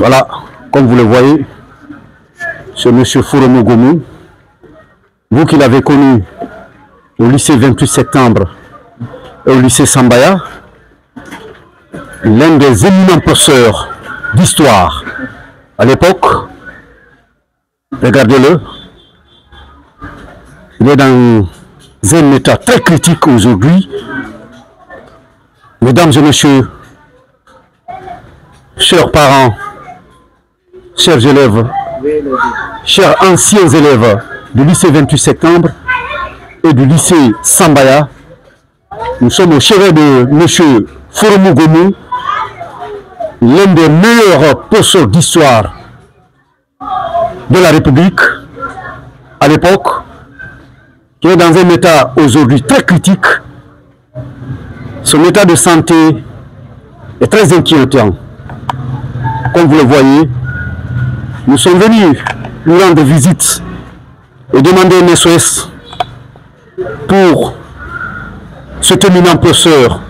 Voilà, comme vous le voyez, c'est M. Foromo Gomu. Vous qui l'avez connu au lycée 28 septembre et au lycée Sambaya, l'un des éminents professeurs d'histoire à l'époque. Regardez-le. Il est dans un état très critique aujourd'hui. Mesdames et messieurs, chers parents, chers élèves, chers anciens élèves du lycée 28 septembre et du lycée Sambaya, nous sommes au chevet de M. Foromo Gomu, l'un des meilleurs professeurs d'histoire de la République à l'époque, qui est dans un état aujourd'hui très critique. Son état de santé est très inquiétant. Comme vous le voyez, nous sommes venus lui rendre visite et demander un SOS pour cet éminent professeur,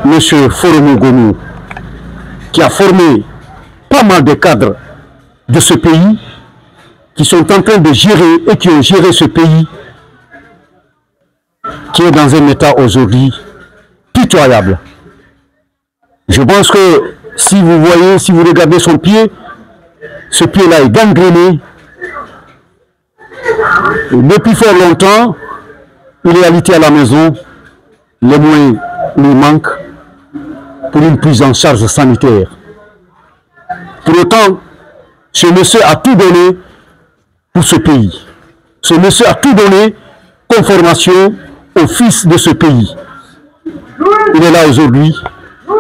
M. Foromo Gomu, qui a formé pas mal de cadres de ce pays, qui sont en train de gérer et qui ont géré ce pays, qui est dans un état aujourd'hui pitoyable. Je pense que si vous voyez, si vous regardez son pied, ce pied-là est gangréné. Et depuis fort longtemps, il est alité à la maison, les moyens lui manquent pour une prise en charge sanitaire. Pour autant, ce monsieur a tout donné pour ce pays. Ce monsieur a tout donné comme formation au fils de ce pays. Il est là aujourd'hui,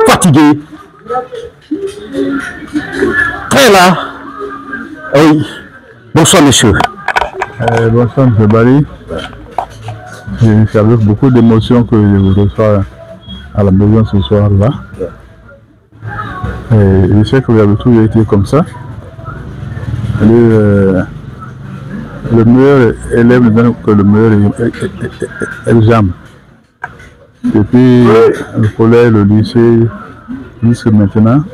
fatigué, très là. Oui. Bonsoir monsieur. Bonsoir M. Bari. C'est avec beaucoup d'émotion que je vous reçois à la maison ce soir-là. Je sais que vous avez toujours été comme ça. Le meilleur élève ne donne que le meilleur exemple. Depuis le collège, le lycée, jusqu'à maintenant,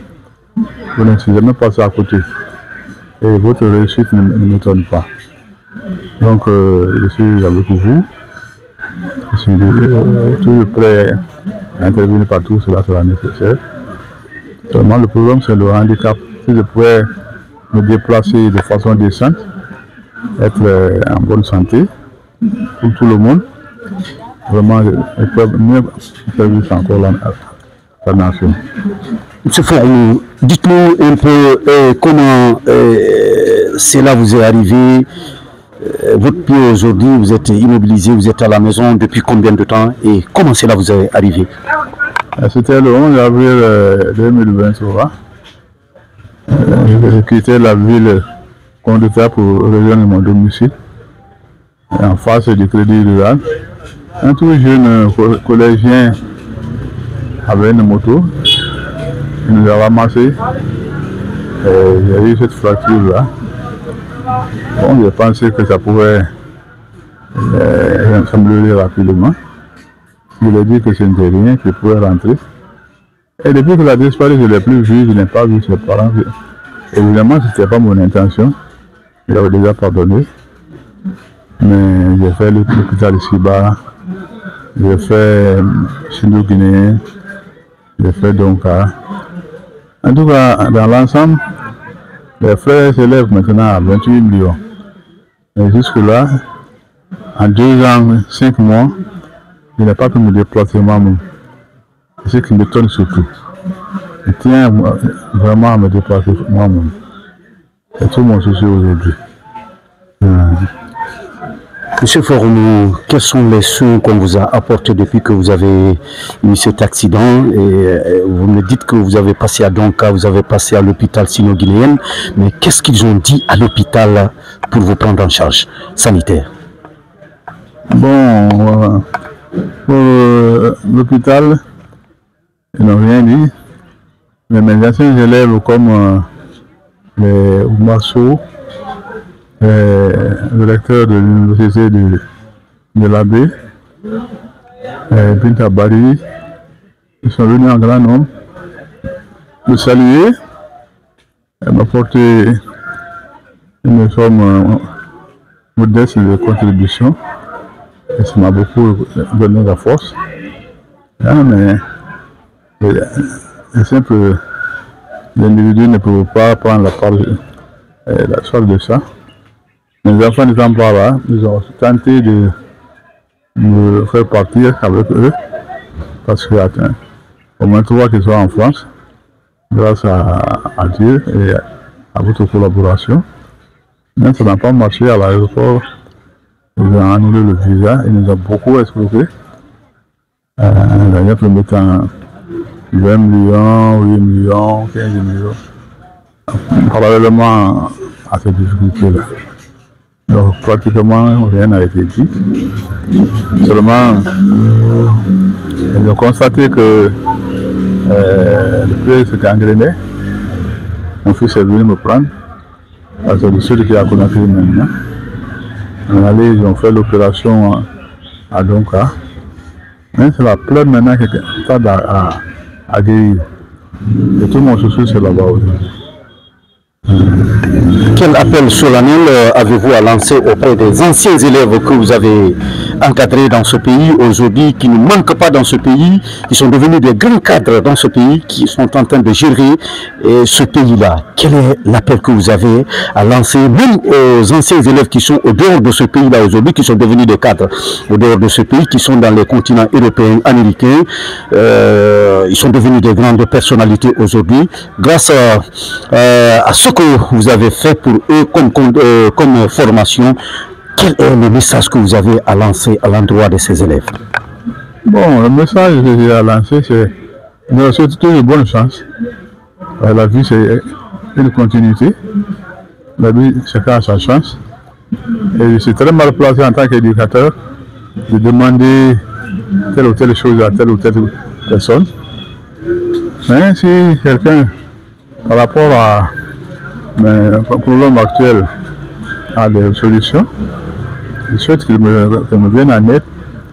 vous n'êtes jamais passé à côté. Et votre réussite ne m'étonne pas. Donc, je suis avec vous. Je suis toujours prêt à intervenir partout, cela sera nécessaire. Seulement, le problème, c'est le handicap. Si je pouvais me déplacer de façon décente, être en bonne santé pour tout le monde, vraiment, je peux mieux servir encore la nation. Monsieur Foromo, dites-nous un peu comment cela vous est arrivé. Votre pied aujourd'hui, vous êtes immobilisé, vous êtes à la maison depuis combien de temps et comment cela vous est arrivé? C'était le 11 avril 2023. J'ai quitté la ville Condota pour rejoindre mon domicile en face du Crédit Rural. Un tout jeune collégien avait une moto. Il nous a ramassé. J'ai eu cette fracture-là. Bon, j'ai pensé que ça pouvait s'améliorer rapidement. Je lui ai dit que ce n'était rien, qu'il pouvait rentrer. Et depuis qu'il a disparu, je ne l'ai plus vu, je n'ai pas vu ses parents. Évidemment, ce n'était pas mon intention. Il avait déjà pardonné. Mais j'ai fait l'hôpital Siba, j'ai fait Sino-Guinéen, j'ai fait Donka. En tout cas, dans l'ensemble, les frères s'élèvent maintenant à 28 millions. Et jusque-là, en 2 ans, 5 mois, je n'ai pas pu me déplacer moi-même. C'est ce qui m'étonne surtout. Je tiens vraiment à me déplacer moi-même. C'est tout mon souci aujourd'hui. Monsieur Foromo, quels sont les soins qu'on vous a apportés depuis que vous avez eu cet accident? Et vous me dites que vous avez passé à Donka, vous avez passé à l'hôpital Sino-Guinéen, mais qu'est-ce qu'ils ont dit à l'hôpital pour vous prendre en charge sanitaire? Bon, pour l'hôpital, ils n'ont rien dit. Mais mes anciens élèves comme les Oumasso, le recteur de l'université de l'Abbé, Binta Bari, ils sont venus en grand nombre me saluer Elle m'a apporté une somme modeste de contribution et ça m'a beaucoup donné la force. Mais les simples individus ne peuvent pas prendre la charge de ça. Mes enfants n'étant pas là, ils ont tenté de me faire partir avec eux parce que au moins 3 qui sont en France, grâce à Dieu et à votre collaboration. Mais ça n'a pas marché à l'aéroport. Ils ont annulé le visa, ils nous ont beaucoup escroqué. D'ailleurs, pour mettre 20 millions, 8 millions, 15 millions, parallèlement à ces difficultés-là. Donc pratiquement rien n'a été dit. Seulement, ils ont constaté que le prix s'est gangréné. Mon fils est venu me prendre, parce que celui qui a connu maintenant. On est allé, ils ont fait l'opération à Donka. Mais c'est la pleure maintenant qui tarde à guérir. Et tout mon souci, c'est là-bas aujourd'hui. Quel appel solennel avez-vous à lancer auprès des anciens élèves que vous avez encadrés dans ce pays aujourd'hui, qui ne manquent pas dans ce pays, qui sont devenus des grands cadres dans ce pays, qui sont en train de gérer ce pays-là? Quel est l'appel que vous avez à lancer, même aux anciens élèves qui sont au dehors de ce pays-là aujourd'hui, qui sont devenus des cadres au dehors de ce pays, qui sont dans les continents européens, américains, ils sont devenus des grandes personnalités aujourd'hui, grâce à ce que vous avez fait pour eux comme formation? Quel est le message que vous avez à lancer à l'endroit de ces élèves? Bon, le message que j'ai à lancer, c'est de leur souhaiter de bonne chance. La vie, c'est une continuité. La vie, chacun a sa chance. Et je suis très mal placé en tant qu'éducateur de demander telle ou telle chose à telle ou telle personne. Mais si quelqu'un, par rapport à mes problèmes actuels, a des solutions, je souhaite qu'il me vienne en aide.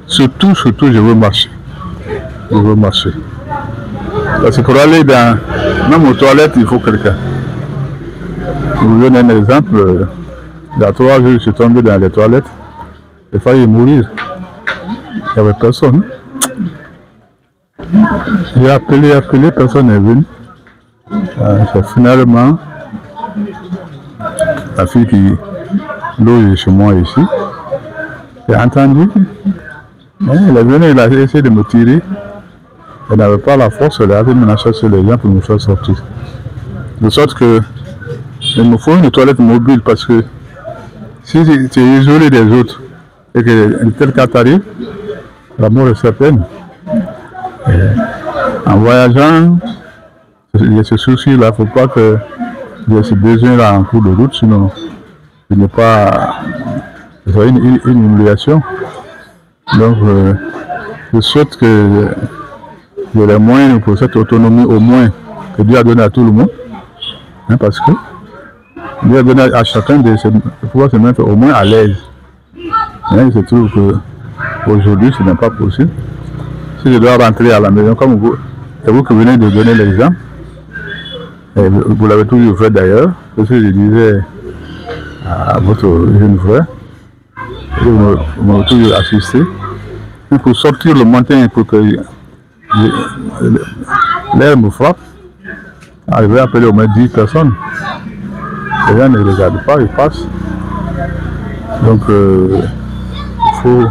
Surtout, je veux marcher. Je veux marcher. Parce que pour aller même aux toilettes, il faut quelqu'un. Je vous donne un exemple. Il y a 3 jours, je suis tombé dans les toilettes. J'ai failli mourir. Il n'y avait personne. J'ai appelé, personne n'est venu. C'est finalement la fille qui loge chez moi ici. J'ai entendu. Elle est venue, elle a essayé de me tirer. Elle n'avait pas la force, elle avait menacé sur les gens pour me faire sortir. De sorte que il me faut une toilette mobile parce que si tu es isolé des autres et que tel cas t'arrive, la mort est certaine. En voyageant, il y a ce souci-là, il ne faut pas que j'ai ce besoin-là en cours de route, sinon il n'est pas une humiliation. Donc, je souhaite que j'ai les moyens pour cette autonomie au moins que Dieu a donné à tout le monde, hein, parce que Dieu a donné à chacun de pouvoir se mettre au moins à l'aise. Hein, je trouve qu'aujourd'hui, ce n'est pas possible. Si je dois rentrer à la maison, comme vous, c'est vous qui venez de donner l'exemple, et vous l'avez toujours fait d'ailleurs, c'est ce que je disais à votre jeune frère, vous m'avez toujours assisté. Il faut sortir le matin pour que l'air me frappe. Arriver à appeler au moins 10 personnes. Les gens ne regardent pas, ils passent. Donc, il faut...